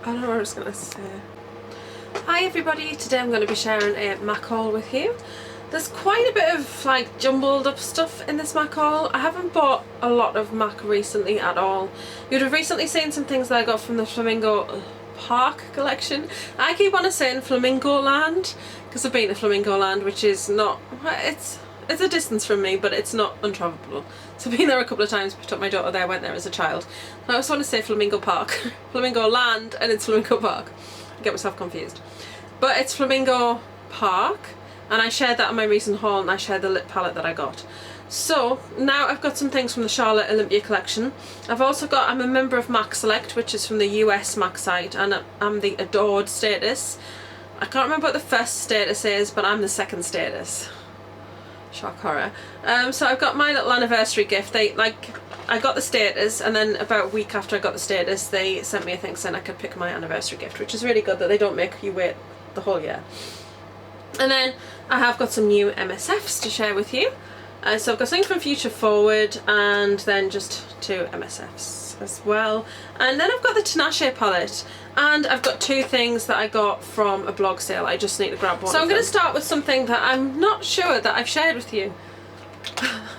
I don't know what I was going to say. Hi everybody, today I'm going to be sharing a MAC haul with you. There's quite a bit of like jumbled up stuff in this MAC haul. I haven't bought a lot of MAC recently at all. You'd have recently seen some things that I got from the Flamingo Park collection. I keep on saying Flamingo Land because I've been to Flamingo Land, which is not, it's a distance from me, but it's not untravelable. So I've been there a couple of times, took my daughter there, went there as a child. I just want to say Flamingo Park. Flamingo Land and it's Flamingo Park. I get myself confused. But it's Flamingo Park, and I shared that in my recent haul, and I shared the lip palette that I got. So now I've got some things from the Charlotte Olympia collection. I've also got, I'm a member of MAC Select, which is from the US MAC site, and I'm the adored status. I can't remember what the first status is, but I'm the second status. Shock horror. So I've got my little anniversary gift. I got the status, and then about a week after I got the status they sent me a thing saying I could pick my anniversary gift, which is really good that they don't make you wait the whole year. And then I have got some new MSFs to share with you. So I've got something from Future Forward, and then just 2 MSFs as well. And then I've got the Tinashe palette, and I've got 2 things that I got from a blog sale. I just need to grab one. So I'm going to start with something that I'm not sure that I've shared with you.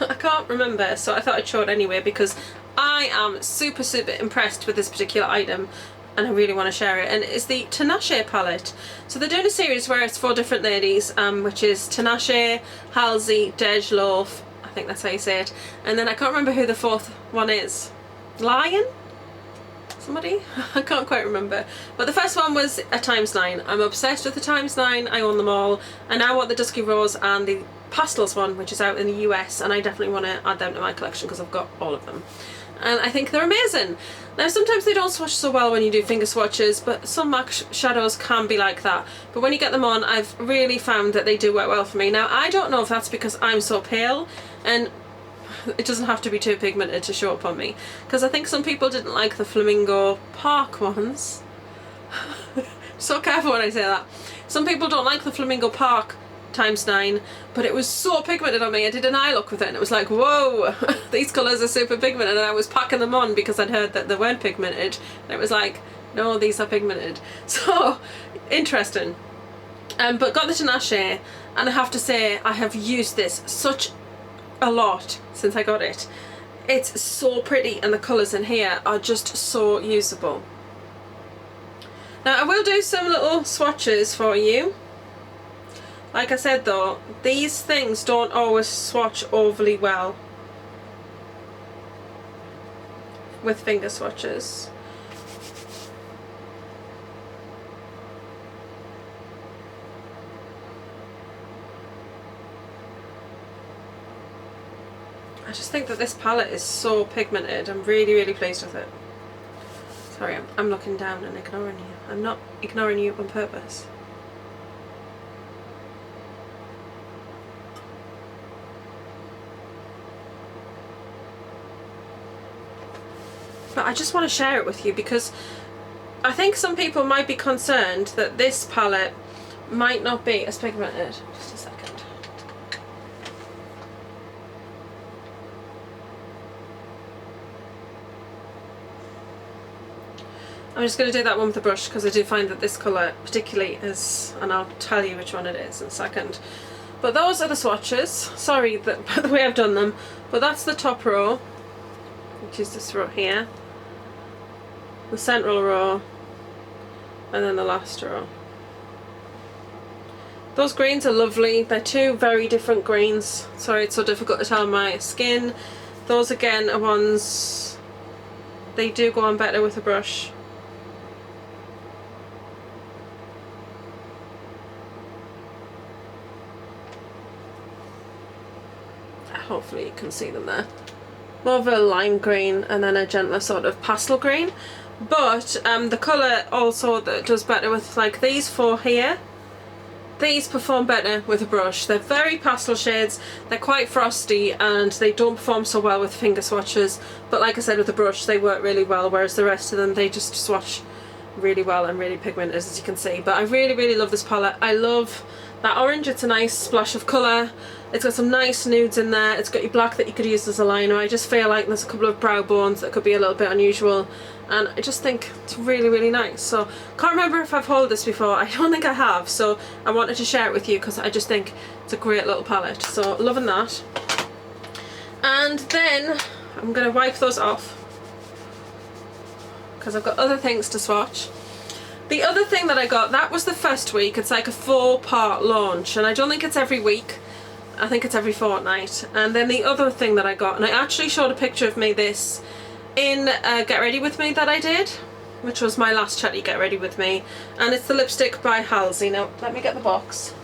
I can't remember, so I thought I'd show it anyway because I am super impressed with this particular item and I really want to share it. And it's the Tinashe palette. So they're doing a series where it's 4 different ladies, which is Tinashe, Halsey, Dejloaf, I think that's how you say it, and then I can't remember who the 4th one is. Lion? Somebody? I can't quite remember. But the first one was a ×9. I'm obsessed with the ×9. I own them all. And now I want the Dusky Rose and the Pastels one, which is out in the US, and I definitely want to add them to my collection because I've got all of them. And I think they're amazing. Now sometimes they don't swatch so well when you do finger swatches, but some MAC shadows can be like that. But when you get them on, I've really found that they do work well for me. Now I don't know if that's because I'm so pale, and it doesn't have to be too pigmented to show up on me, because I think some people didn't like the Flamingo Park ones. So careful when I say that. Some people don't like the Flamingo Park ×9, but it was so pigmented on me. I did an eye look with it and it was like, whoa, these colours are super pigmented, and I was packing them on because I'd heard that they weren't pigmented, and it was like, no, these are pigmented. So interesting. But got the Tinashe, and I have to say I have used this such a lot since I got it. It's so pretty, and the colours in here are just so usable. Now I will do some little swatches for you. Like I said though, these things don't always swatch overly well with finger swatches. I just think that this palette is so pigmented. I'm really pleased with it. Sorry, I'm looking down and ignoring you. I'm not ignoring you on purpose. But I just want to share it with you because I think some people might be concerned that this palette might not be as pigmented. Just a second. I'm just going to do that one with the brush because I do find that this colour particularly is, and I'll tell you which one it is in a second. But those are the swatches. Sorry that by the way I've done them, but that's the top row, which is this row here, the central row, and then the last row. Those greens are lovely. They're 2 very different greens. Sorry it's so difficult to tell my skin. Those again are ones, they do go on better with a brush. Hopefully you can see them there. More of a lime green and then a gentler sort of pastel green. But the colour also that does better with like these 4 here. These perform better with a brush. They're very pastel shades, they're quite frosty, and they don't perform so well with finger swatches. But like I said, with a brush they work really well, whereas the rest of them they just swatch really well and really pigmented, as you can see. But I really love this palette. I love that orange, it's a nice splash of colour. It's got some nice nudes in there. It's got your black that you could use as a liner. I just feel like there's a couple of brow bones that could be a little bit unusual, and I just think it's really, really nice. So can't remember if I've hauled this before. I don't think I have, so I wanted to share it with you because I just think it's a great little palette. So loving that. And then I'm going to wipe those off because I've got other things to swatch. The other thing that I got, that was the first week. It's like a 4-part launch, and I don't think it's every week. I think it's every fortnight. And then the other thing that I got, and I actually showed a picture of me this in Get Ready With Me that I did, which was my last chatty Get Ready With Me, and it's the lipstick by Halsey. Now let me get the box.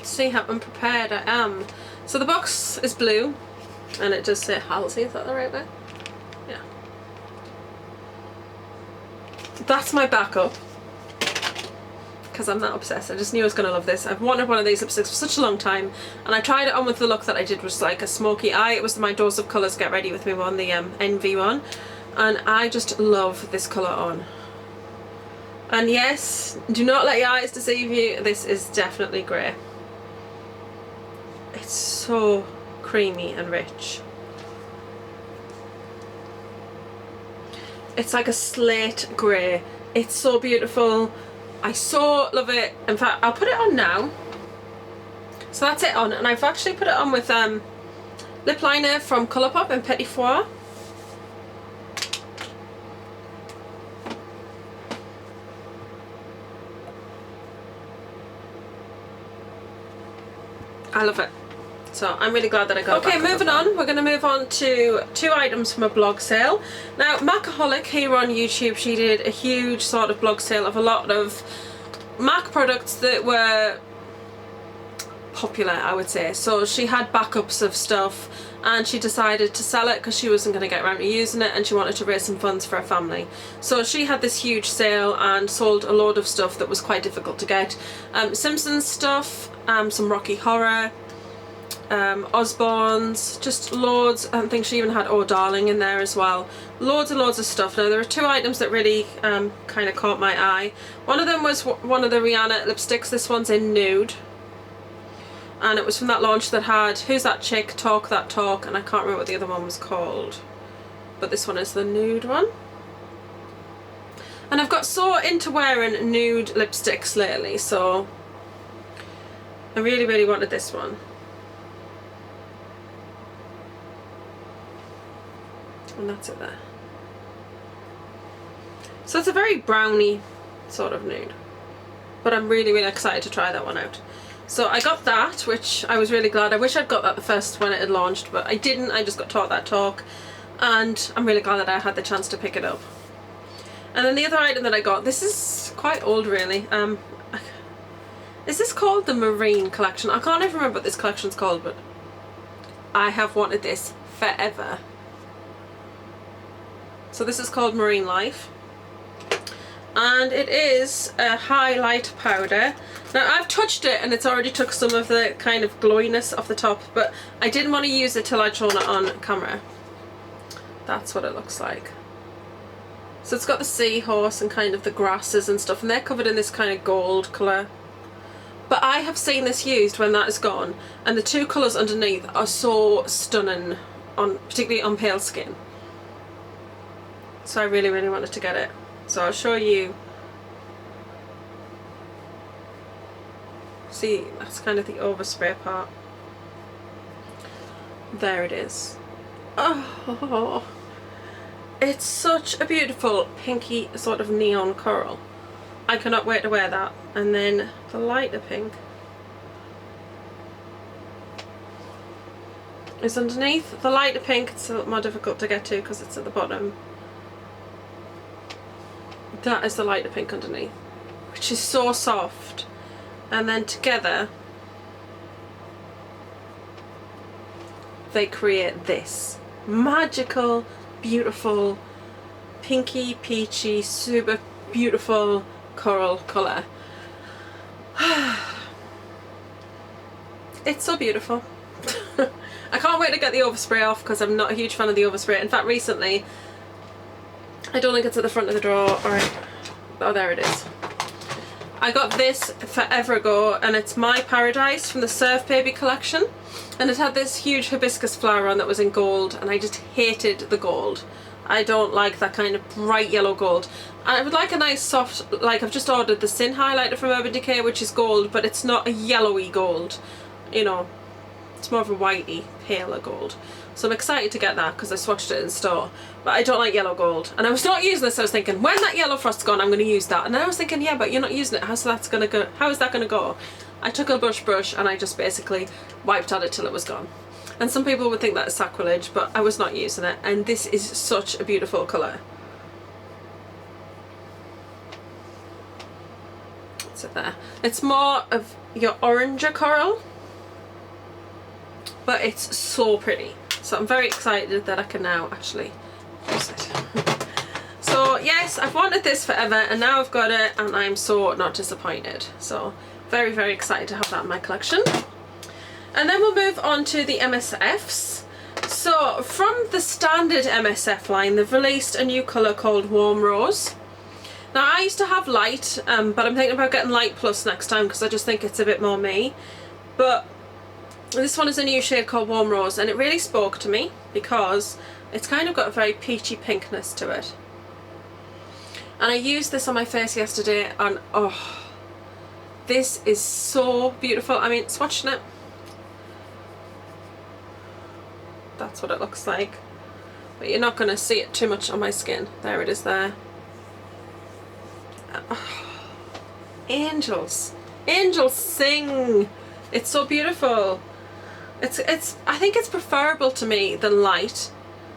See how unprepared I am. So the box is blue, and it does say Halsey. Is that the right way? Yeah. That's my backup, because I'm that obsessed. I just knew I was going to love this. I've wanted one of these lipsticks for such a long time, and I tried it on with the look that I did, was like a smoky eye. It was my Dose of Colours Get Ready With Me one, the NV one, and I just love this colour on. And yes, do not let your eyes deceive you, this is definitely grey. It's so creamy and rich. It's like a slate grey. It's so beautiful. I so love it. In fact, I'll put it on now. So that's it on, and I've actually put it on with lip liner from Colourpop in Petit Four. I love it. So I'm really glad that I got it. Okay, moving on. We're going to move on to 2 items from a blog sale. Now, Macaholic here on YouTube, she did a huge sort of blog sale of a lot of MAC products that were popular, I would say. So she had backups of stuff, and she decided to sell it because she wasn't going to get around to using it, and she wanted to raise some funds for her family. So she had this huge sale and sold a load of stuff that was quite difficult to get. Simpsons stuff, some Rocky Horror, Osborne's, just loads. I think she even had Oh Darling in there as well. Loads and loads of stuff. Now there are 2 items that really kind of caught my eye. One of them was one of the Rihanna lipsticks. This one's in nude, and it was from that launch that had Who's That Chick, Talk That Talk, and I can't remember what the other one was called, but this one is the nude one. And I've got so into wearing nude lipsticks lately, so I really, really wanted this one. And that's it there. So it's a very browny sort of nude, but I'm really, really excited to try that one out. So I got that, which I was really glad. I wish I'd got that the first when it had launched, but I didn't. I just got Talk That Talk, and I'm really glad that I had the chance to pick it up. And then the other item that I got, this is quite old really. Is this called the Marine collection? I can't even remember what this collection's called, but I have wanted this forever. So this is called Marine Life, and it is a highlight powder. Now I've touched it and it's already took some of the kind of glowiness off the top, but I didn't want to use it till I'd shown it on camera. That's what it looks like. So it's got the seahorse and kind of the grasses and stuff, and they're covered in this kind of gold colour. But I have seen this used when that is gone, and the 2 colours underneath are so stunning, particularly on pale skin. So I really, really wanted to get it. So I'll show you. See, that's kind of the overspray part. There it is. Oh, it's such a beautiful pinky sort of neon coral. I cannot wait to wear that. And then the lighter pink is underneath. The lighter pink, it's a little more difficult to get to because it's at the bottom. That is the lighter pink underneath, which is so soft. And then together they create this magical, beautiful, pinky, peachy, super beautiful coral colour. It's so beautiful. I can't wait to get the overspray off because I'm not a huge fan of the overspray. In fact, recently I don't think it's at the front of the drawer. Alright. Oh, there it is. I got this forever ago, and it's My Paradise from the Surf Baby collection. And it had this huge hibiscus flower on that was in gold, and I just hated the gold. I don't like that kind of bright yellow gold. I would like a nice soft, like I've just ordered the Sin highlighter from Urban Decay, which is gold, but it's not a yellowy gold. You know, it's more of a whitey, paler gold. So I'm excited to get that because I swatched it in store. But I don't like yellow gold. And I was not using this, I was thinking, when that yellow frost's gone, I'm going to use that. And then I was thinking, yeah, but you're not using it. How is that going to go? I took a brush and I just basically wiped at it till it was gone. And some people would think that is sacrilege, but I was not using it. And this is such a beautiful colour. What's it there? It's more of your oranger coral, but it's so pretty. So I'm very excited that I can now actually use it. So yes, I've wanted this forever and now I've got it and I'm so not disappointed. So very, very excited to have that in my collection. And then we'll move on to the MSFs. So from the standard MSF line, they've released a new colour called Warm Rose. Now I used to have light, but I'm thinking about getting light plus next time because I just think it's a bit more me. But this one is a new shade called Warm Rose, and it really spoke to me because it's kind of got a very peachy pinkness to it. And I used this on my face yesterday and oh, this is so beautiful. I mean, swatching it, that's what it looks like, but you're not going to see it too much on my skin. There it is there. Oh, angels, angels sing. It's so beautiful. I think it's preferable to me than light,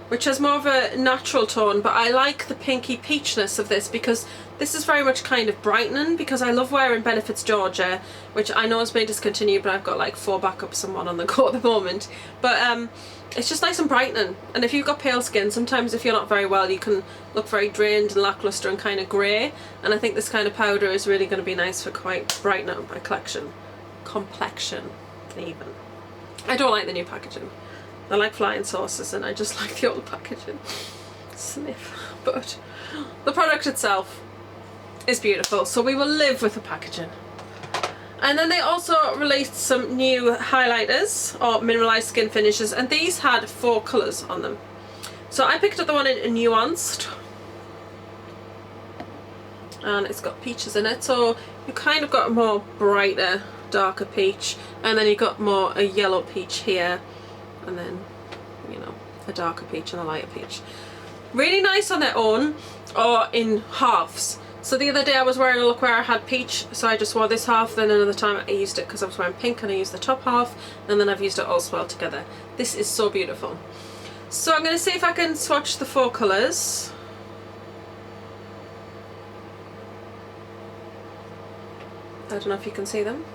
which has more of a natural tone, but I like the pinky peachness of this because this is very much kind of brightening, because I love wearing Benefits Georgia, which I know has been discontinued, but I've got like 4 backups and 1 on the go at the moment. But it's just nice and brightening, and if you've got pale skin, sometimes if you're not very well, you can look very drained and lacklustre and kind of grey, and I think this kind of powder is really going to be nice for quite brightening up my complexion even. I don't like the new packaging. I like flying saucers and I just like the old packaging. Sniff. But the product itself is beautiful, so we will live with the packaging. And then they also released some new highlighters or mineralized skin finishes, and these had 4 colours on them. So I picked up the one in Nuanced, and it's got peaches in it, so you kind of got a more brighter, darker peach, and then you got more a yellow peach here, and then, you know, a darker peach and a lighter peach. Really nice on their own or in halves. So the other day I was wearing a look where I had peach, so I just wore this half, then another time I used it because I was wearing pink and I used the top half, and then I've used it all swelled together. This is so beautiful. So I'm going to see if I can swatch the 4 colours. I don't know if you can see them.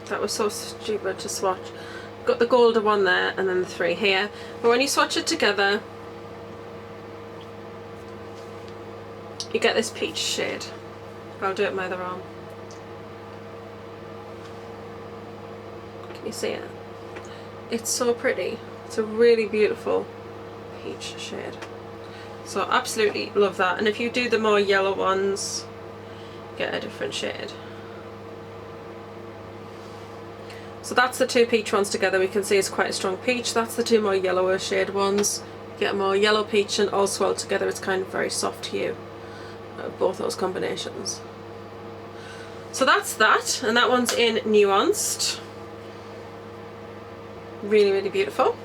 That was so stupid to swatch. Got the golden one there and then the 3 here. But when you swatch it together, you get this peach shade. I'll do it with my other arm. Can you see it? It's so pretty. It's a really beautiful peach shade. So absolutely love that. And if you do the more yellow ones, get a different shade. So that's the 2 peach ones together. We can see it's quite a strong peach. That's the 2 more yellower shade ones. You get a more yellow peach, and all swelled together it's kind of very soft hue. Both those combinations. So that's that, and that one's in Nuanced. Really, really beautiful.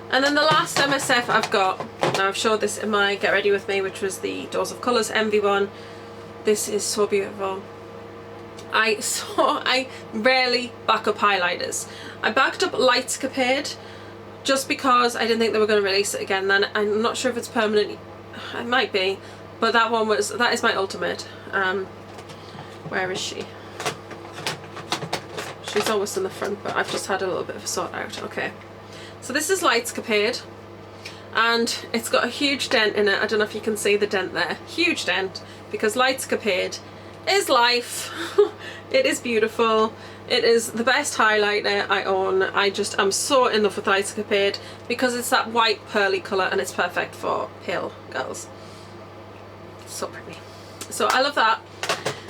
And then the last MSF I've got, now I've showed this in my Get Ready With Me, which was the Dose of Colours Envy one. This is so beautiful. I rarely back up highlighters. I backed up Lightscapade just because I didn't think they were going to release it again. Then I'm not sure if it's permanent. It might be, but that is my ultimate. Where is she? She's always in the front, but I've just had a little bit of a sort out. Okay, so this is Lightscapade, and it's got a huge dent in it. I don't know if you can see the dent there. Huge dent, because Lightscapade is life. It is beautiful. It is the best highlighter I own. I'm so in love with the Light because it's that white pearly colour and it's perfect for pale girls. So pretty. So I love that.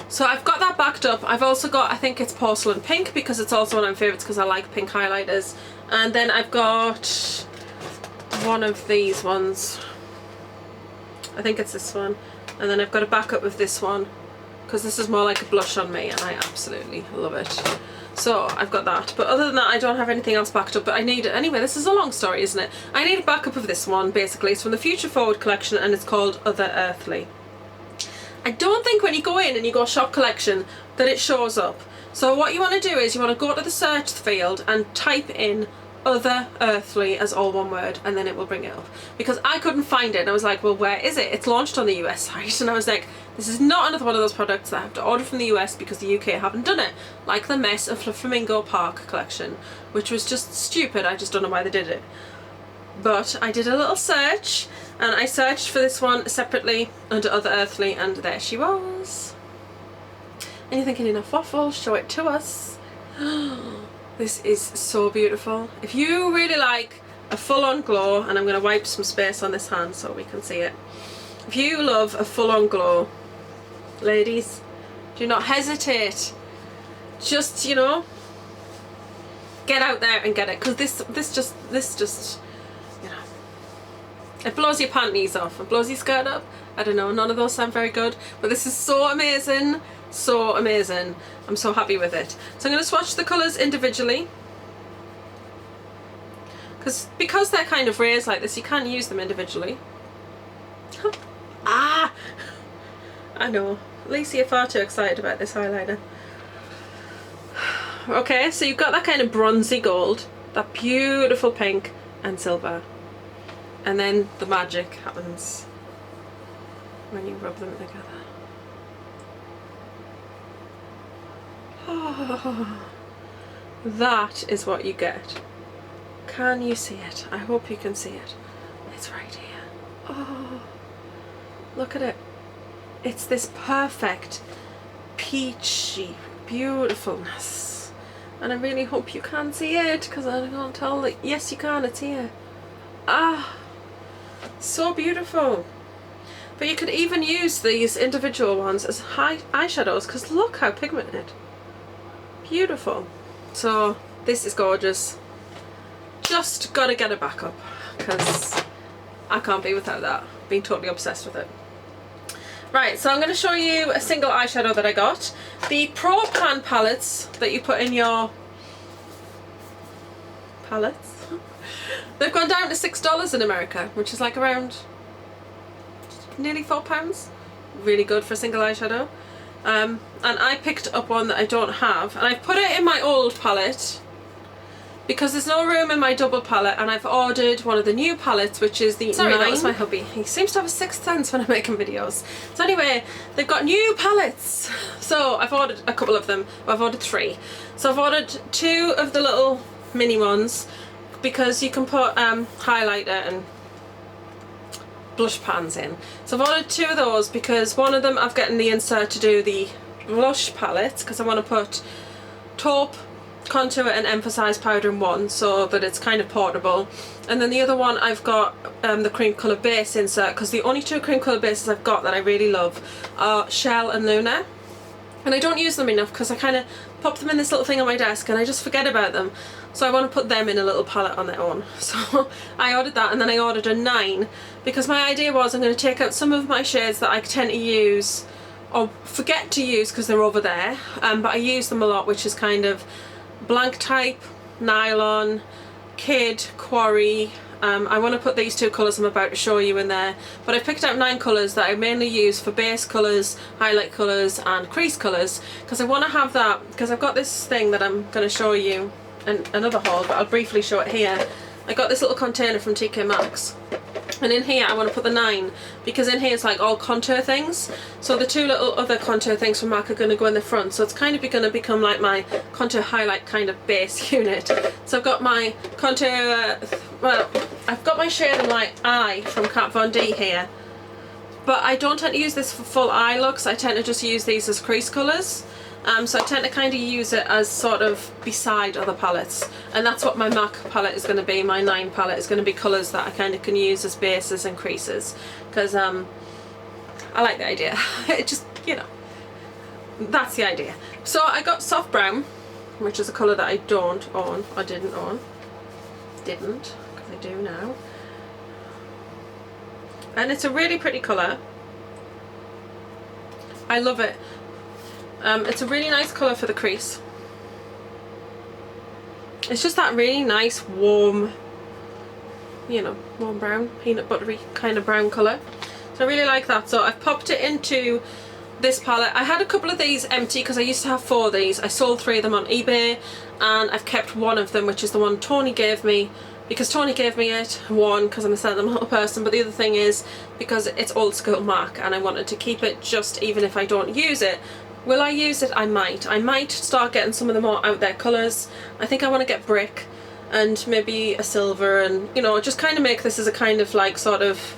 So I've got that backed up. I've also got, I think it's Porcelain Pink because it's also one of my favourites because I like pink highlighters. And then I've got one of these ones. I think it's this one. And then I've got a backup of this one because this is more like a blush on me and I absolutely love it. So I've got that. But other than that, I don't have anything else backed up. But I need it. Anyway, this is a long story, isn't it? I need a backup of this one, basically. It's from the Future Forward collection and it's called Other Earthly. I don't think when you go in and you go shop collection that it shows up. So what you want to do is you want to go to the search field and type in Other Earthly as all one word and then it will bring it up. Because I couldn't find it and I was like, well, where is it? It's launched on the US site and I was like, this is not another one of those products that I have to order from the US because the UK haven't done it. Like the mess of the Flamingo Park collection, which was just stupid. I just don't know why they did it. But I did a little search and I searched for this one separately under Other Earthly and there she was. And you're thinking, enough waffle, show it to us. This is so beautiful. If you really like a full-on glow, and I'm going to wipe some space on this hand so we can see it. If you love a full-on glow, ladies, do not hesitate. Just, you know, get out there and get it because this just you know, it blows your panties off, it blows your skirt up. I don't know, none of those sound very good, but this is so amazing, so amazing. I'm so happy with it. So I'm going to swatch the colours individually because they're kind of raised like this, you can't use them individually. Ah, I know, Lacey, you're far too excited about this highlighter. Okay, so you've got that kind of bronzy gold, that beautiful pink and silver, and then the magic happens when you rub them together. Oh, that is what you get. Can you see it? I hope you can see it. It's right here. Oh, look at it. It's this perfect peachy beautifulness. And I really hope you can see it because I can't tell that. Yes, you can, it's here. Ah, so beautiful. But you could even use these individual ones as eyeshadows because look how pigmented. Beautiful. So this is gorgeous. Just gotta get a backup because I can't be without that. Being totally obsessed with it. Right, so I'm going to show you a single eyeshadow that I got. The Pro Pan palettes that you put in your palettes, they've gone down to $6 in America, which is like around nearly £4. Really good for a single eyeshadow. And I picked up one that I don't have, and I've put it in my old palette because there's no room in my double palette, and I've ordered one of the new palettes, which is the Sorry, 9. That was my hubby. He seems to have a sixth sense when I'm making videos. So anyway, they've got new palettes. So I've ordered a couple of them. Well, I've ordered 3. So I've ordered 2 of the little mini ones because you can put highlighter and blush pans in. So I've ordered 2 of those because one of them I've gotten the insert to do the blush palette because I want to put taupe, contour and emphasize powder in one so that it's kind of portable, and then the other one I've got the cream colour base insert because the only 2 cream colour bases I've got that I really love are Shell and Luna, and I don't use them enough because I kind of pop them in this little thing on my desk and I just forget about them, so I want to put them in a little palette on their own. So I ordered that, and then I ordered a 9 because my idea was I'm going to take out some of my shades that I tend to use or forget to use because they're over there, but I use them a lot, which is kind of Blank Type, Nylon, Kid, Quarry. I want to put these 2 colours I'm about to show you in there, but I picked out 9 colours that I mainly use for base colours, highlight colours and crease colours because I want to have that, because I've got this thing that I'm going to show you in another haul, but I'll briefly show it here. I got this little container from TK Maxx, and in here I want to put the 9 because in here it's like all contour things, so the 2 little other contour things from MAC are going to go in the front, so it's kind of going to become like my contour highlight kind of base unit. So I've got my contour, well, I've got my shade in like I from Kat Von D here, but I don't tend to use this for full eye looks. I tend to just use these as crease colours. So I tend to kind of use it as sort of beside other palettes, and that's what my MAC palette is going to be. My 9 palette is going to be colours that I kind of can use as bases and creases, because I like the idea. It just, you know, that's the idea. So I got soft brown, which is a colour that I don't own, or didn't own. Didn't, because I do now. And it's a really pretty colour. I love it. It's a really nice colour for the crease. It's just that really nice warm, you know, warm brown, peanut buttery kind of brown colour. So I really like that. So I've popped it into this palette. I had a couple of these empty because I used to have 4 of these. I sold 3 of them on eBay, and I've kept one of them, which is the one Tony gave me, because Tony gave me it. One, because I'm a sentimental person, but the other thing is because it's old school MAC and I wanted to keep it, just even if I don't use it. Will I use it? I might start getting some of the more out there colours. I think I want to get brick and maybe a silver, and, you know, just kind of make this as a kind of like sort of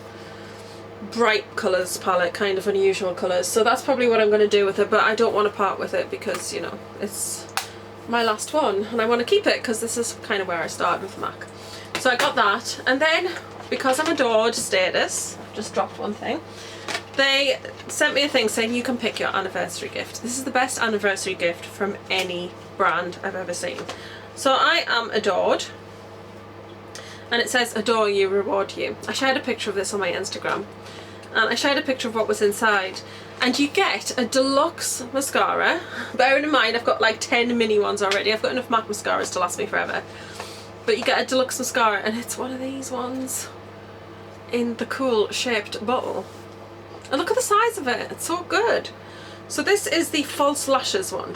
bright colours palette, kind of unusual colours. So that's probably what I'm going to do with it, but I don't want to part with it because, you know, it's my last one and I want to keep it because this is kind of where I started with MAC. So I got that, and then because I'm adored status, I've just dropped one thing, they sent me a thing saying you can pick your anniversary gift. This is the best anniversary gift from any brand I've ever seen. So I am adored, and it says adore you, reward you. I shared a picture of this on my Instagram, and I shared a picture of what was inside, and you get a deluxe mascara. Bearing in mind I've got like 10 mini ones already. I've got enough MAC mascaras to last me forever, but you get a deluxe mascara, and it's one of these ones in the cool shaped bottle. And look at the size of it, it's so good. So this is the false lashes one.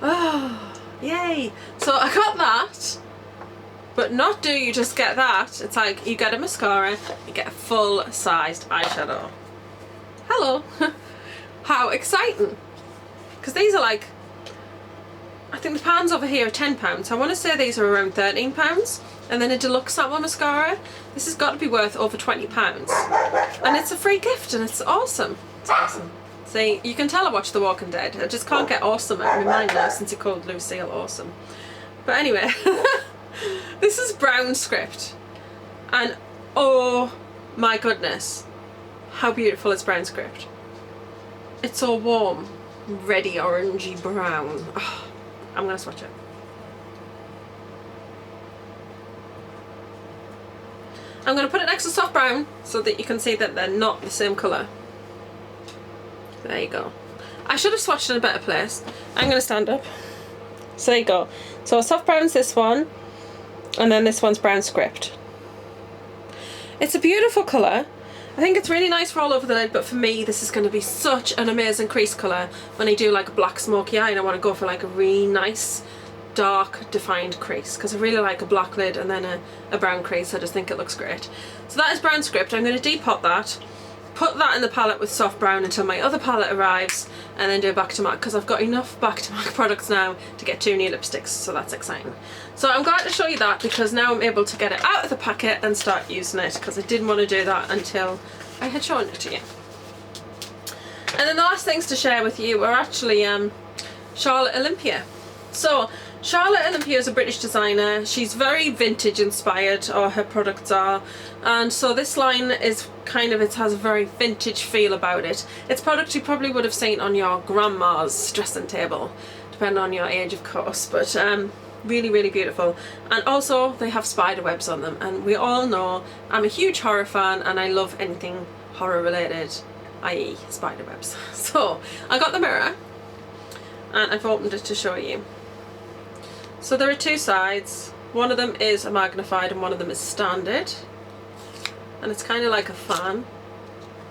Oh, yay. So I got that, but not do you just get that. It's like you get a mascara, you get a full-sized eyeshadow. Hello. How exciting. Because these are like, I think the pounds over here are £10. So I want to say these are around £13. And then a deluxe satin mascara. This has got to be worth over £20. And it's a free gift, and it's awesome. It's awesome. See, you can tell I watched The Walking Dead. I just can't get awesome out of my mind now since you called Lucille awesome. But anyway, this is brown script. And oh my goodness, how beautiful is brown script. It's so warm, reddy, orangey brown. Oh, I'm going to swatch it. I'm going to put it next to soft brown so that you can see that they're not the same colour. There you go. I should have swatched in a better place. I'm going to stand up. So there you go. So soft brown's this one, and then this one's brown script. It's a beautiful colour. I think it's really nice for all over the lid, but for me this is going to be such an amazing crease colour when I do like a black smoky eye and I want to go for like a really nice dark defined crease, because I really like a black lid and then a brown crease. I just think it looks great. So that is brown script. I'm going to depot that, put that in the palette with soft brown until my other palette arrives, and then do a back to MAC, because I've got enough back to MAC products now to get 2 new lipsticks, so that's exciting. So I'm glad to show you that, because now I'm able to get it out of the packet and start using it, because I didn't want to do that until I had shown it to you. And then the last things to share with you are actually Charlotte Olympia. So Charlotte Olympia is a British designer. She's very vintage inspired, or her products are, and so this line is kind of, it has a very vintage feel about it. It's products you probably would have seen on your grandma's dressing table, depending on your age of course, but really, really beautiful. And also they have spider webs on them, and we all know I'm a huge horror fan and I love anything horror related, i.e. spider webs. So I got the mirror and I've opened it to show you. So there are 2 sides. One of them is a magnified and one of them is standard, and it's kind of like a fan.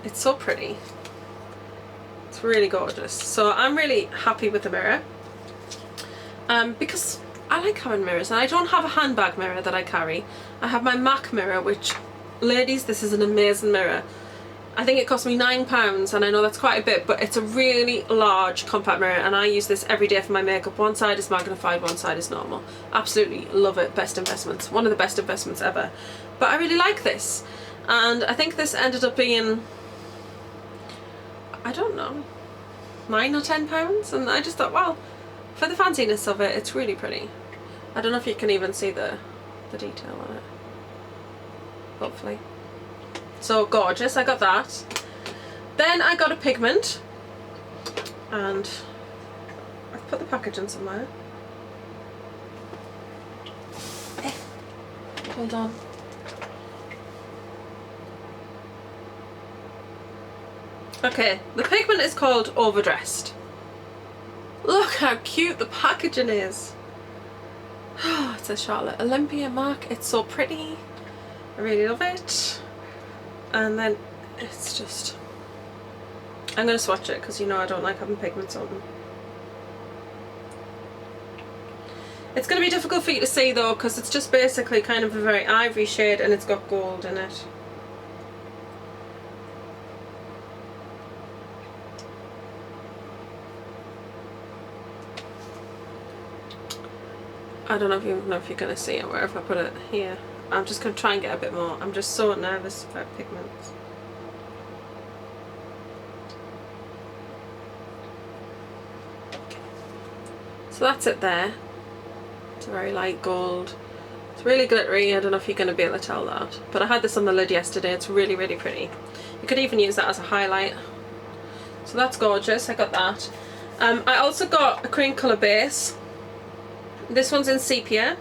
It's so pretty. It's really gorgeous. So I'm really happy with the mirror, because I like having mirrors, and I don't have a handbag mirror that I carry. I have my MAC mirror, which, ladies, this is an amazing mirror. I think it cost me £9, and I know that's quite a bit, but it's a really large compact mirror, and I use this every day for my makeup. One side is magnified, one side is normal. Absolutely love it. Best investments. One of the best investments ever. But I really like this. And I think this ended up being, I don't know, £9 or £10, and I just thought, well, for the fanciness of it, it's really pretty. I don't know if you can even see the detail on it, hopefully. So gorgeous, I got that. Then I got a pigment, and I've put the packaging somewhere. Hold on. Okay, the pigment is called Overdressed. Look how cute the packaging is. Oh, it says Charlotte Olympia mark. It's so pretty. I really love it. And then it's just... I'm going to swatch it because you know I don't like having pigments on them. It's going to be difficult for you to see though because it's just basically kind of a very ivory shade and it's got gold in it. I don't know if you're going to see it, where if I put it here. I'm just going to try and get a bit more. I'm just so nervous about pigments. Okay. So that's it there. It's a very light gold. It's really glittery. I don't know if you're going to be able to tell that. But I had this on the lid yesterday. It's really, really pretty. You could even use that as a highlight. So that's gorgeous. I got that. I also got a cream colour base. This one's in sepia.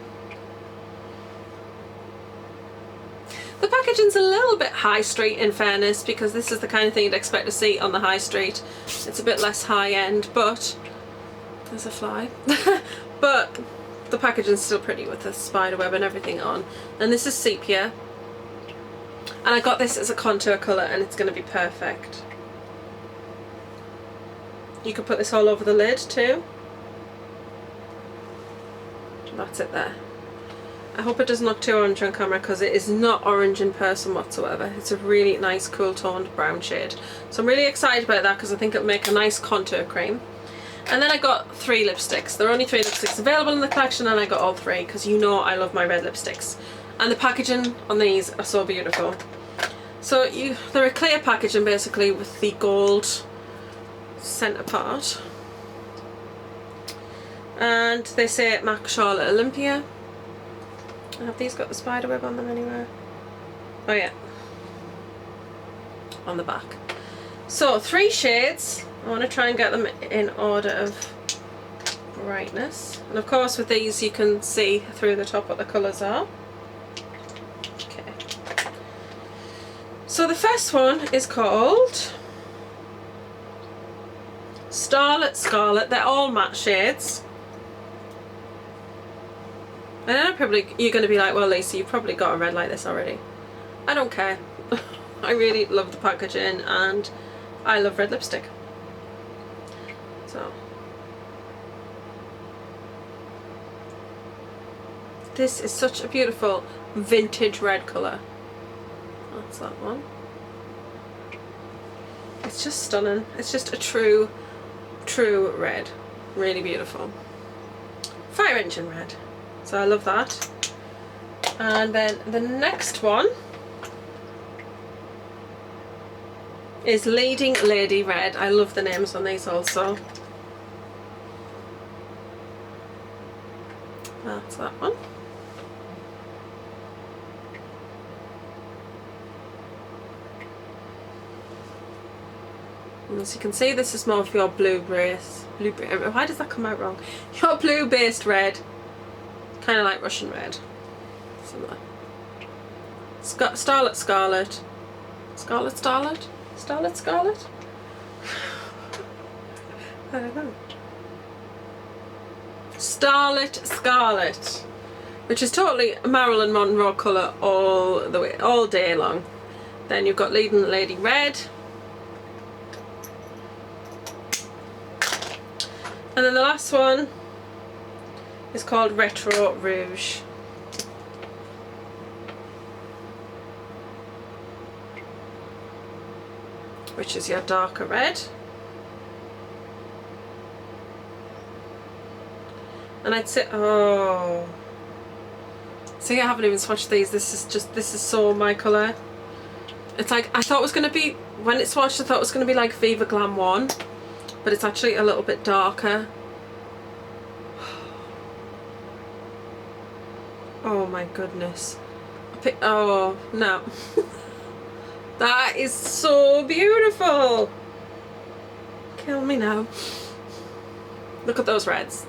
The packaging's a little bit high street in fairness, because this is the kind of thing you'd expect to see on the high street. It's a bit less high end, but there's a fly. But the packaging's still pretty with the spiderweb and everything on. And this is sepia. And I got this as a contour colour and it's going to be perfect. You could put this all over the lid too. That's it there. I hope it doesn't look too orange on camera because it is not orange in person whatsoever. It's a really nice cool toned brown shade. So I'm really excited about that because I think it'll make a nice contour cream. And then I got 3 lipsticks. There are only 3 lipsticks available in the collection and I got all 3 because you know I love my red lipsticks. And the packaging on these are so beautiful. So they're a clear packaging basically with the gold centre part. And they say MAC Charlotte Olympia. Have these got the spiderweb on them anywhere? Oh yeah, on the back. So 3 shades. I want to try and get them in order of brightness. And of course with these you can see through the top what the colours are. Okay. So the first one is called Starlit Scarlet. They're all matte shades. I know you're going to be like, well Lisa, you've probably got a red like this already. I don't care. I really love the packaging and I love red lipstick. So this is such a beautiful vintage red colour. That's that one. It's just stunning. It's just a true red. Really beautiful. Fire engine red. So I love that. And then the next one is Leading Lady Red. I love the names on these also. That's that one. And as you can see, this is more of your why does that come out wrong? Your blue based red. Kind of like Russian red. Similar. Starlit Scarlet. Scarlet Starlet? Starlit Scarlet? I don't know. Starlit Scarlet. Which is totally a Marilyn Monroe colour all day long. Then you've got Leading Lady Red. And then the last one is called Retro Rouge. Which is your darker red. And I'd say, see, I haven't even swatched these. This is so my colour. It's like, I thought it was going to be, when it's swatched I thought it was going to be like Viva Glam 1, but it's actually a little bit darker. Oh my goodness. Oh no. That is so beautiful. Kill me now. Look at those reds.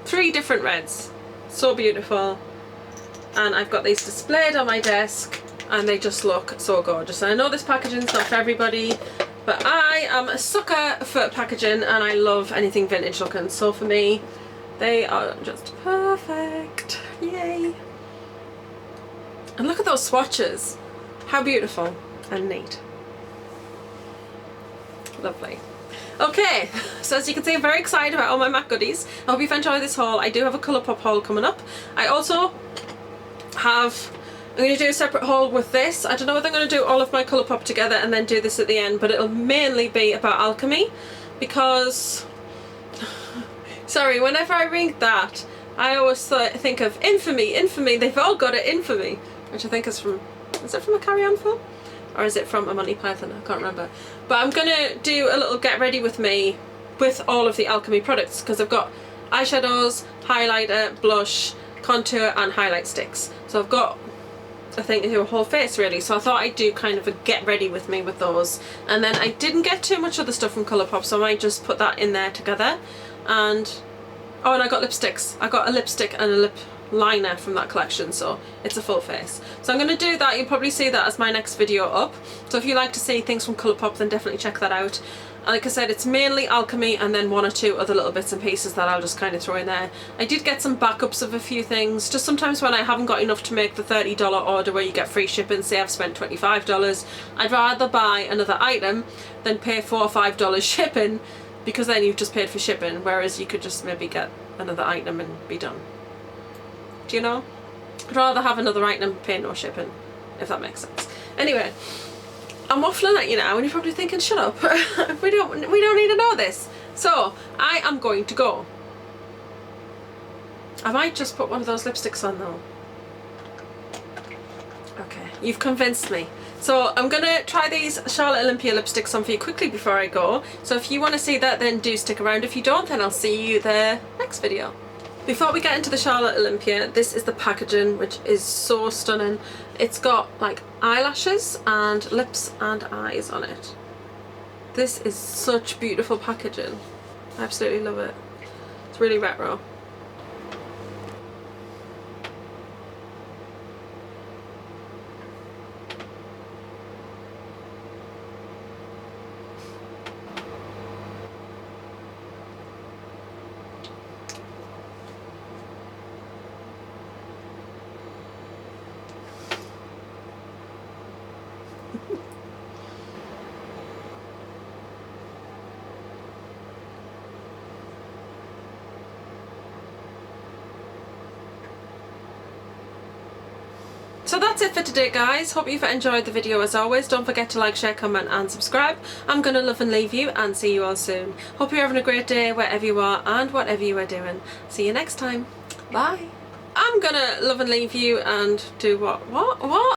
3 different reds. So beautiful. And I've got these displayed on my desk and they just look so gorgeous. And I know this packaging's not for everybody, but I am a sucker for packaging and I love anything vintage looking. So for me, they are just perfect. Yay. And look at those swatches. How beautiful and neat. Lovely. Okay, so as you can see, I'm very excited about all my MAC goodies. I hope you've enjoyed this haul. I do have a Colourpop haul coming up. I also have, I'm going to do a separate haul with this. I don't know whether I'm going to do all of my Colourpop together and then do this at the end, but it'll mainly be about alchemy because, sorry, whenever I read that, I always think of Infamy, Infamy, they've all got it, Infamy, which I think is from, is it from a Carry On film? Or is it from a Monty Python? I can't remember. But I'm going to do a little get ready with me with all of the alchemy products because I've got eyeshadows, highlighter, blush, contour and highlight sticks. So I've got, I think, to do a whole face really. So I thought I'd do kind of a get ready with me with those. And then I didn't get too much other stuff from Colourpop, so I might just put that in there together. And, oh, and I got lipsticks. I got a lipstick and a lip liner from that collection, so it's a full face. So I'm going to do that. You'll probably see that as my next video up. So if you like to see things from Colourpop, then definitely check that out. And like I said, it's mainly alchemy and then 1 or 2 other little bits and pieces that I'll just kind of throw in there. I did get some backups of a few things, just sometimes when I haven't got enough to make the $30 order where you get free shipping. Say I've spent $25, I'd rather buy another item than pay $4 or $5 shipping, because then you've just paid for shipping, whereas you could just maybe get another item and be done. Do you know? I'd rather have another item and pay no shipping, if that makes sense. Anyway, I'm waffling at you now and you're probably thinking, shut up. we don't need to know this. So I am going to go. I might just put one of those lipsticks on though. Okay, you've convinced me. So I'm gonna try these Charlotte Olympia lipsticks on for you quickly before I go. So if you want to see that, then do stick around. If you don't, then I'll see you there next video. Before we get into the Charlotte Olympia, this is the packaging, which is so stunning. It's got like eyelashes and lips and eyes on it. This is such beautiful packaging. I absolutely love it. It's really retro. So that's it for today, guys. Hope you've enjoyed the video as always. Don't forget to like, share, comment and subscribe. I'm gonna love and leave you and see you all soon. Hope you're having a great day wherever you are and whatever you are doing. See you next time. Bye. I'm gonna love and leave you and do what?